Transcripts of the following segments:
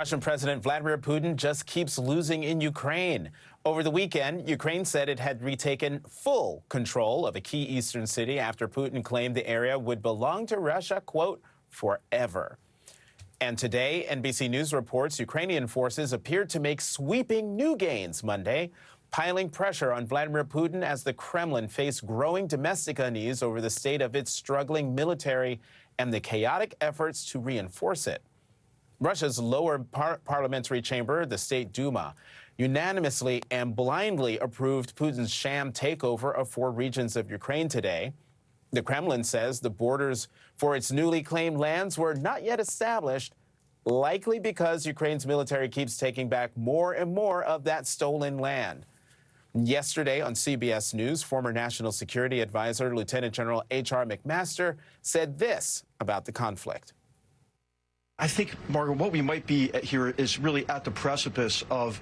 Russian President Vladimir Putin just keeps losing in Ukraine. Over the weekend, Ukraine said it had retaken full control of a key eastern city after Putin claimed the area would belong to Russia, quote, forever. And today, NBC News reports Ukrainian forces appeared to make sweeping new gains Monday, piling pressure on Vladimir Putin as the Kremlin faced growing domestic unease over the state of its struggling military and the chaotic efforts to reinforce it. Russia's lower parliamentary chamber, the State Duma, unanimously and blindly approved Putin's sham takeover of 4 regions of Ukraine today. The Kremlin says the borders for its newly claimed lands were not yet established, likely because Ukraine's military keeps taking back more and more of that stolen land. Yesterday on CBS News, former National Security Advisor Lieutenant General H.R. McMaster said this about the conflict. I think, Margaret, what we might be at here is really at the precipice of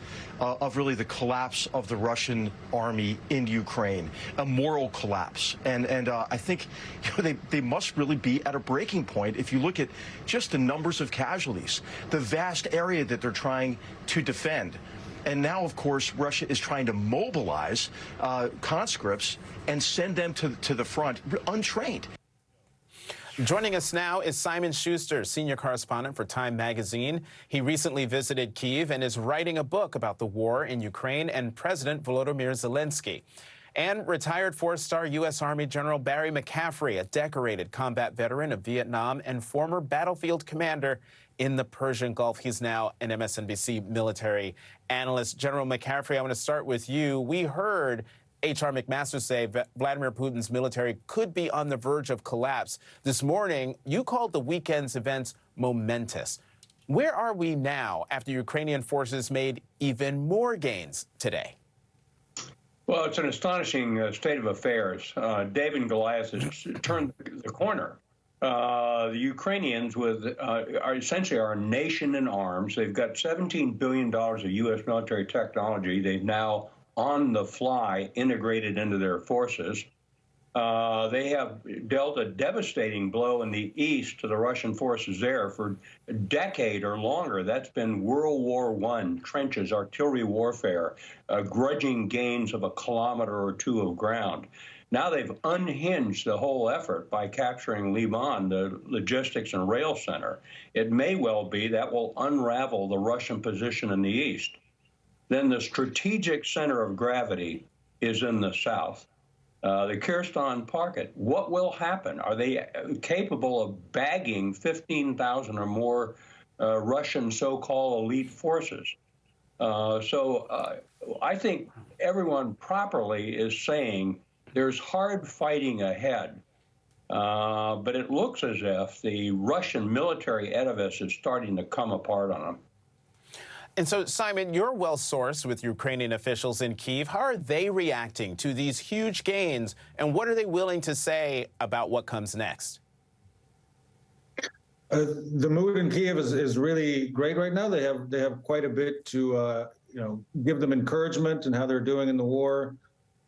really the collapse of the Russian army in Ukraine, a moral collapse. And I think they must really be at a breaking point if you look at just the numbers of casualties, the vast area that they're trying to defend. And now, of course, Russia is trying to mobilize conscripts and send them to the front untrained. Joining us now is Simon Schuster, senior correspondent for Time magazine. He recently visited Kyiv and is writing a book about the war in Ukraine and President Volodymyr Zelensky. And retired 4-star U.S. Army General Barry McCaffrey, a decorated combat veteran of Vietnam and former battlefield commander in the Persian Gulf. He's now an MSNBC military analyst. General McCaffrey, I want to start with you. We heard H.R. McMaster say Vladimir Putin's military could be on the verge of collapse. This morning, you called the weekend's events momentous. Where are we now after Ukrainian forces made even more gains today? Well, it's an astonishing state of affairs. David Goliath has turned the corner. The Ukrainians are essentially our nation in arms. They've got $17 billion of U.S. military technology. They've now on the fly integrated into their forces. They have dealt a devastating blow in the east to the Russian forces there for a decade or longer. That's been World War I, trenches, artillery warfare, grudging gains of 1 kilometer or 2 of ground. Now they've unhinged the whole effort by capturing Liman, the logistics and rail center. It may well be that will unravel the Russian position in the east. Then the strategic center of gravity is in the south. The Kherson pocket, what will happen? Are they capable of bagging 15,000 or more Russian so-called elite forces? I think everyone properly is saying there's hard fighting ahead. But it looks as if the Russian military edifice is starting to come apart on them. And so, Simon, you're well-sourced with Ukrainian officials in Kyiv. How are they reacting to these huge gains, and what are they willing to say about what comes next? The mood in Kyiv is really great right now. They have quite a bit to give them encouragement in how they're doing in the war.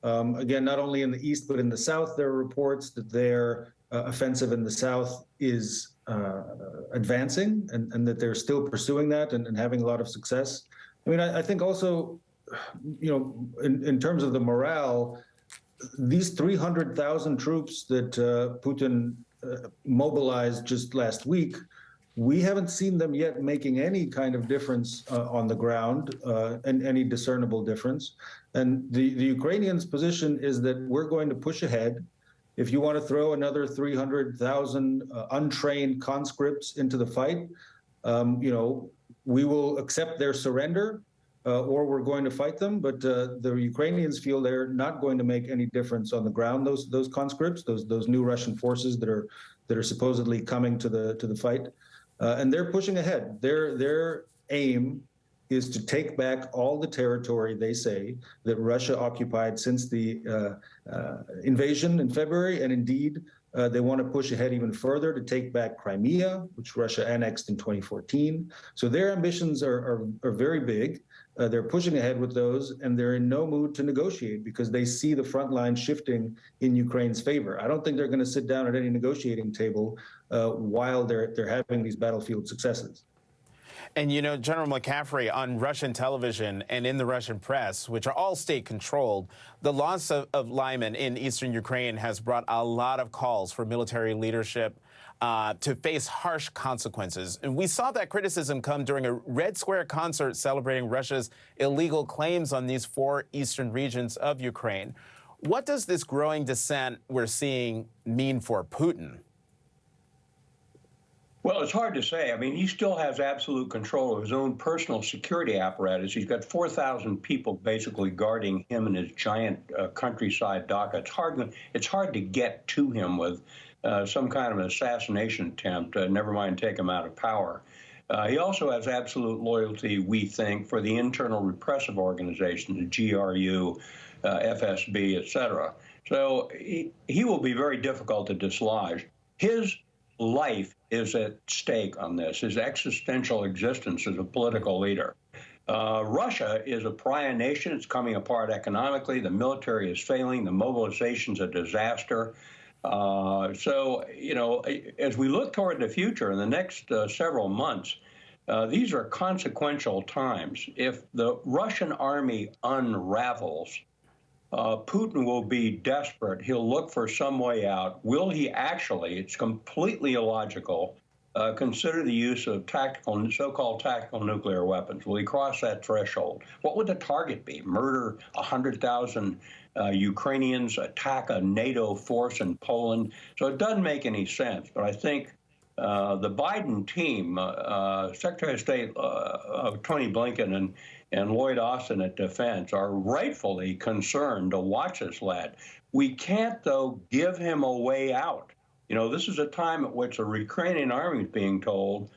Again, not only in the east but in the south, there are reports that their offensive in the south is advancing and that they're still pursuing that and having a lot of success. I mean, I think also, in terms of the morale, these 300,000 troops that Putin mobilized just last week, we haven't seen them yet making any kind of difference on the ground, and any discernible difference. And the Ukrainians' position is that we're going to push ahead. If you want to throw another 300,000 untrained conscripts into the fight, we will accept their surrender, or we're going to fight them. But the Ukrainians feel they're not going to make any difference on the ground. Those conscripts, those new Russian forces that are supposedly coming to the fight, and they're pushing ahead. Their aim is to take back all the territory, they say, that Russia occupied since the invasion in February. And indeed, they want to push ahead even further to take back Crimea, which Russia annexed in 2014. So their ambitions are very big. They're pushing ahead with those, and they're in no mood to negotiate because they see the front line shifting in Ukraine's favor. I don't think they're going to sit down at any negotiating table while they're having these battlefield successes. And you know, General McCaffrey, on Russian television and in the Russian press, which are all state-controlled, the loss of linemen in eastern Ukraine has brought a lot of calls for military leadership to face harsh consequences. And we saw that criticism come during a Red Square concert celebrating Russia's illegal claims on these 4 eastern regions of Ukraine. What does this growing dissent we're seeing mean for Putin? Well, it's hard to say. I mean, he still has absolute control of his own personal security apparatus. He's got 4,000 people basically guarding him and his giant countryside dacha. It's hard to get to him with some kind of an assassination attempt, never mind take him out of power. He also has absolute loyalty, we think, for the internal repressive organizations, the GRU, FSB, et cetera. So he will be very difficult to dislodge. His life is at stake on this, his existential existence as a political leader. Russia is a pariah nation. It's coming apart economically. The military is failing. The mobilization's a disaster. So, you know, as we look toward the future in the next several months, these are consequential times. If the Russian army unravels, Putin will be desperate. He'll look for some way out. Will he actually, it's completely illogical, consider the use of so-called tactical nuclear weapons? Will he cross that threshold? What would the target be? Murder 100,000 Ukrainians, attack a NATO force in Poland? So it doesn't make any sense. But I think the Biden team, Secretary of State Tony Blinken and Lloyd Austin at Defense, are rightfully concerned to watch this lad. We can't, though, give him a way out. You know, this is a time at which the Ukrainian army is being told,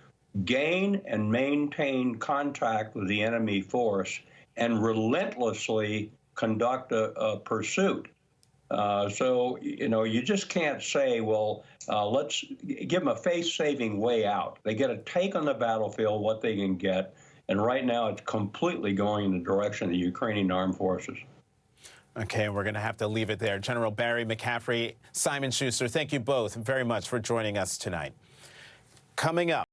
gain and maintain contact with the enemy force and relentlessly conduct a pursuit. So, you know, you just can't say, well, let's give them a face-saving way out. They get a take on the battlefield, what they can get. And right now, it's completely going in the direction of the Ukrainian armed forces. Okay, we're going to have to leave it there. General Barry McCaffrey, Simon Schuster, thank you both very much for joining us tonight. Coming up.